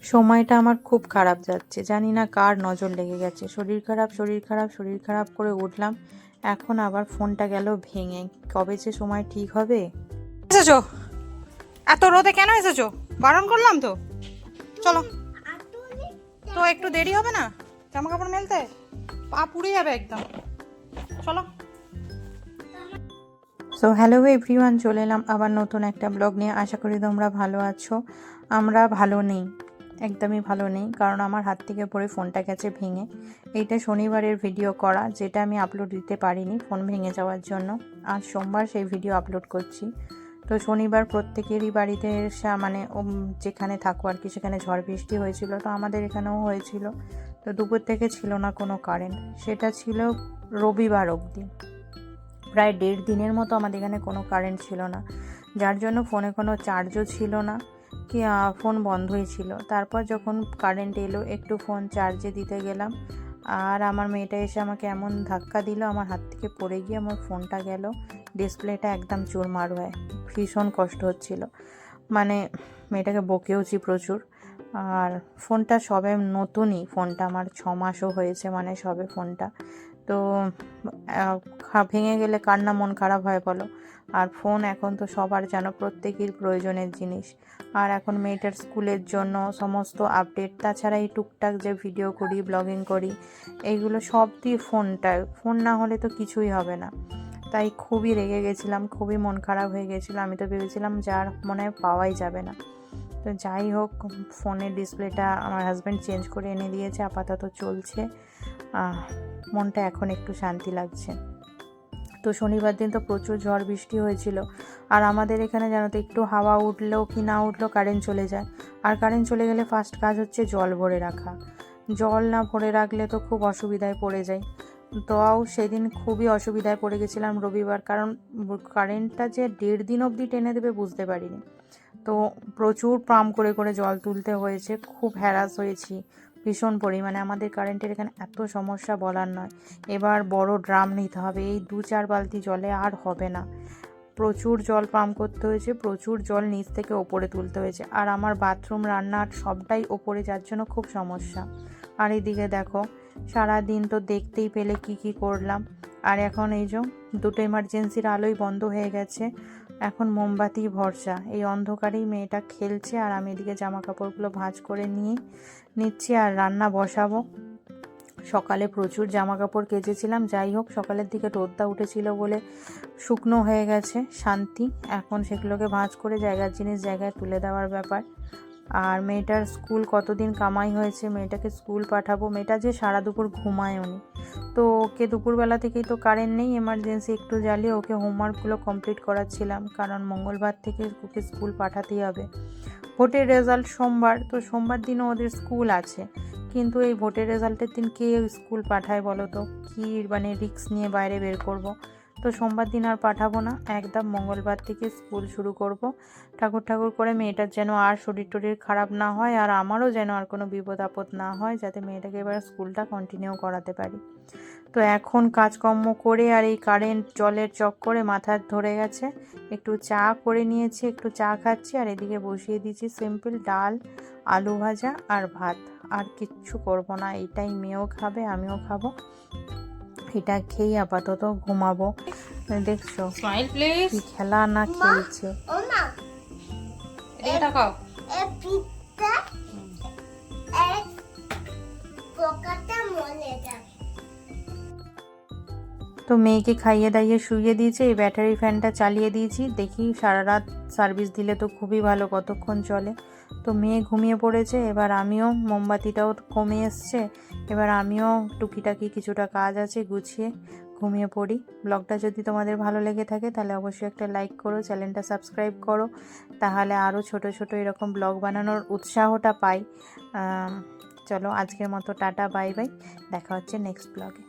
সময়টা আমার খুব খারাপ যাচ্ছে, জানি না কার নজর লেগে গেছে। শরীর খারাপ শরীর খারাপ শরীর খারাপ করে উঠলাম, এখন আবার ফোনটা গেল ভেঙে। কবে যে সময় ঠিক হবে। এসেছো? এত রোদে কেন এসেছো? বারণ করলাম তো। চলো তো, একটু দেরি হবে না জামা কাপড় মেলতে? পা পুড়ে যাবে একদম। চলো। সো হ্যালো এভরিওয়ান, চলে এলাম আবার নতুন একটা ব্লগ নিয়ে। আশা করি তোমরা ভালো আছো। আমরা ভালো নেই, একদমই ভালো নেই, কারণ আমার হাত থেকে পড়ে ফোনটা গেছে ভেঙে। এইটা শনিবারের ভিডিও করা, যেটা আমি আপলোড দিতে পারিনি ফোন ভেঙে যাওয়ার জন্য। আজ সোমবার সেই ভিডিও আপলোড করছি। তো শনিবার প্রত্যেকেরই বাড়িতে মানে যেখানে থাকো আর কি, সেখানে ঝড় বৃষ্টি হয়েছিল, তো আমাদের এখানেও হয়েছিল। তো দুপুর থেকে ছিল না কোনো কারেন্ট, সেটা ছিল রবিবার অবধি। প্রায় 1.5 দিনের মতো আমাদের এখানে কোনো কারেন্ট ছিল না, যার জন্য ফোনে কোনো চার্জও ছিল না, কি ফোন বন্ধই ছিল। তারপর যখন কারেন্ট এলো, একটু ফোন চার্জে দিতে গেলাম, আর আমার মেয়েটা এসে আমাকে এমন ধাক্কা দিল, আমার হাত থেকে পড়ে গিয়ে আমার ফোনটা গেল, ডিসপ্লেটা একদম চুরমার হয়। ভীষণ কষ্ট হচ্ছিল, মানে মেয়েটাকে বকেওছি প্রচুর। আর ফোনটা সবে নতুনই, ফোনটা আমার 6 মাসও হয়েছে, মানে সবে ফোনটা। তো ভেঙে গেলে কার না মন খারাপ হয় বলো। আর ফোন এখন তো সবার জানো প্রত্যেকের প্রয়োজনের জিনিস। আর এখন মেয়েটার স্কুলের জন্য সমস্ত আপডেট, তাছাড়া এই টুকটাক যে ভিডিও করি, ব্লগিং করি, এইগুলো সব দিয়ে ফোন না হলে তো কিছুই হবে না। তাই খুবই রেগে গেছিলাম, খুবই মন খারাপ হয়ে গেছিলো। আমি তো ভেবেছিলাম যার মনে হয় পাওয়াই যাবে না। তো যাই হোক, ফোনের ডিসপ্লেটা আমার হাজব্যান্ড চেঞ্জ করে এনে দিয়েছে, আপাতত চলছে। মনটা এখন একটু শান্তি লাগছে। তো শনিবার দিন তো প্রচুর ঝড় বৃষ্টি হয়েছিল, আর আমাদের এখানে জানো তো, একটু হাওয়া উঠলেও কি না উঠলেও কারেন্ট চলে যায়। আর কারেন্ট চলে গেলে ফার্স্ট কাজ হচ্ছে জল ভরে রাখা। জল না ভরে রাখলে তো খুব অসুবিধায় পড়ে যায়। তাও সেদিন খুবই অসুবিধায় পড়ে গেছিলাম রবিবার, কারণ কারেন্টটা যে 1.5 দিন অবধি টেনে দেবে বুঝতে পারিনি। তো প্রচুর পাম্প করে করে জল তুলতে হয়েছে, খুব হ্যারাস হয়েছি ভীষণ পরিমাণে। আমাদের কারেন্টের এখানে এত সমস্যা বলার নয়। এবার বড় ড্রাম নিতে হবে, এই 2-4 বালতি জলে আর হবে না। প্রচুর জল পাম্প করতে হয়েছে, প্রচুর জল নিচ থেকে ওপরে তুলতে হয়েছে। আর আমার বাথরুম, রান্নার সবটাই ওপরে, যার জন্য খুব সমস্যা। আর এইদিকে দেখো, সারাদিন তো দেখতেই পেলে কি কি করলাম। আর এখন এই যে 2টো এমার্জেন্সির আলোই বন্ধ হয়ে গেছে, এখন মোমবাতি ভরসা। এই অন্ধকারেই মেয়েটা খেলছে, আর আমি এদিকে জামা কাপড়গুলো ভাঁজ করে নিচ্ছি আর রান্না বসাবো। সকালে প্রচুর জামা কাপড় কেচেছিলাম, যাই হোক সকালের দিকে রোদটা উঠেছিল বলে শুকনো হয়ে গেছে, শান্তি। এখন সেগুলোকে ভাঁজ করে জায়গার জিনিস জায়গায় তুলে দেওয়ার ব্যাপার। আর মেয়েটার স্কুল কতদিন কামাই হয়েছে, মেয়েটাকে স্কুল পাঠাবো। মেয়েটা যে সারা দুপুর ঘুমায়ও নি, তো ওকে দুপুরবেলা থেকেই তো কারেন্ট নেই, এমার্জেন্সি একটু জ্বালিয়ে ওকে হোমওয়ার্কগুলো কমপ্লিট করাচ্ছিলাম, কারণ মঙ্গলবার থেকে ওকে স্কুল পাঠাতেই হবে। ভোটের রেজাল্ট সোমবার, তো সোমবার দিনও ওদের স্কুল আছে, কিন্তু এই ভোটের রেজাল্টের দিন কে স্কুল পাঠায় বলো তো, কি মানে রিস্ক নিয়ে বাইরে বের করব। তো সোমবার দিন আর পাঠাবো না, একদম মঙ্গলবার থেকে স্কুল শুরু করব। ঠাকুর করে মেয়েটার যেন আর শরীর খারাপ না হয়, আর আমারও যেন আর কোনো বিপদ আপদ না হয়, যাতে মেয়েটাকে এবার স্কুলটা কন্টিনিউ করাতে পারি। তো এখন কাজকর্ম করে আর এই কারেন্ট জলের চক্করে মাথা ধরে গেছে। একটু চা করে নিয়েছি, একটু চা খাচ্ছি, আর এদিকে বসিয়ে দিয়েছি সিম্পল ডাল, আলু ভাজা আর ভাত। আর কিচ্ছু করব না, এটাই মেয়েও খাবে, আমিও খাবো। এটা খেয়ে আপাতত ঘুমাবো। দেখছো কি খেলা না খেলছে। তো মেয়েকে খাইয়ে দাইয়ে শুইয়ে দিয়েছে, এই ব্যাটারি ফ্যানটা চালিয়ে দিয়েছি, দেখি সারা রাত সার্ভিস দিলে তো খুবই ভালো, কতক্ষণ চলে। তো মেয়ে ঘুমিয়ে পড়েছে, এবার আমিও, মোমবাতিটাও কমে এসছে, এবার আমিও টুকিটাকি কিছুটা কাজ আছে গুছিয়ে ঘুমিয়ে পড়ি। ব্লগটা যদি তোমাদের ভালো লেগে থাকে তাহলে অবশ্যই একটা লাইক করো, চ্যানেলটা সাবস্ক্রাইব করো, তাহলে আরও ছোট ছোট এরকম ব্লগ বানানোর উৎসাহটা পাই। চলো আজকের মতো টাটা, বাই বাই, দেখা হচ্ছে নেক্সট ব্লগে।